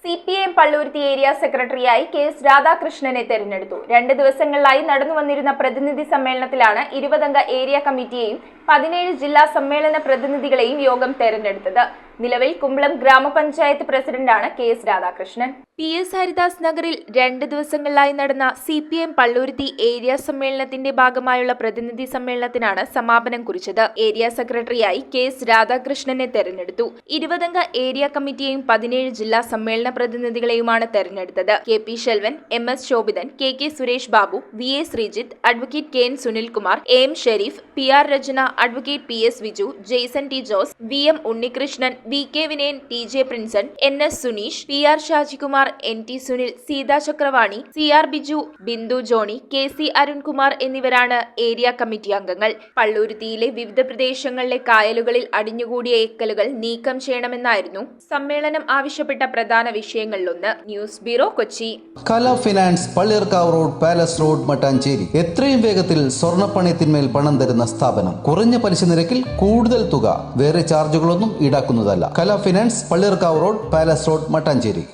CPM Palluruthy area സെക്രട്ടറിയായി KS രാധാകൃഷ്ണനെ തെരഞ്ഞെടുത്തു. 2 ദിവസങ്ങളിലായി നടന്നുവന്നിരുന്ന പ്രതിനിധി സമ്മേളനത്തിലാണ് 20 അംഗ ഏരിയ കമ്മിറ്റിയെയും 17 ജില്ലാ സമ്മേളന പ്രതിനിധികളെയും യോഗം തെരഞ്ഞെടുത്തത്. നിലവിൽ കുമ്പളം ഗ്രാമപഞ്ചായത്ത് പ്രസിഡന്റാണ് KS രാധാകൃഷ്ണൻ. PS ഹരിദാസ് നഗറിൽ 2 ദിവസങ്ങളിലായി നടന്ന CPM പള്ളൂരുത്തി ഏരിയ സമ്മേളനത്തിന്റെ ഭാഗമായുള്ള പ്രതിനിധി സമ്മേളനത്തിനാണ് സമാപനം കുറിച്ചത്. ഏരിയ സെക്രട്ടറിയായി KS രാധാകൃഷ്ണനെ തെരഞ്ഞെടുത്തു. 20 അംഗ ഏരിയ കമ്മിറ്റിയെയും 17 ജില്ലാ സമ്മേളന പ്രതിനിധികളെയുമാണ് തെരഞ്ഞെടുത്തത്. KP Selvan, MS Shobhithan, KK Suresh Babu, VA Sreejith, advocate KN Sunilkumar, AM Shereef, PR Rachana, advocate PS Viju, Jaison T Jose, VM Unnikrishnan, VK Vinayan, TJ Prinson, NS Suneesh, PR Shajikumar, NT Sunil, Seetha Chakravani, CR Biju, Bindu Johny, KC Arunkumar എന്നിവരാണ് ഏരിയ കമ്മിറ്റി അംഗങ്ങൾ. പള്ളൂരുത്തിയിലെ വിവിധ പ്രദേശങ്ങളിലെ കായലുകളിൽ അടിഞ്ഞുകൂടിയ എക്കലുകൾ നീക്കം ചെയ്യണമെന്നായിരുന്നു സമ്മേളനം ആവശ്യപ്പെട്ട പ്രധാന വിഷയങ്ങളിലൊന്ന്. News bureau, Kochi. Kala finance, Palliyarkavu road, palace road, Mattancherry. എത്രയും വേഗത്തിൽ സ്വർണ്ണപ്പണയത്തിന്മേൽ പണം തരുന്ന സ്ഥാപനം. കുറഞ്ഞ പലിശ നിരക്കിൽ കൂടുതൽ തുക. വേറെ ചാർജുകളൊന്നും ഈടാക്കുന്നതല്ല. Kala finance, Palliyarkavu road, palace road, Mattancherry.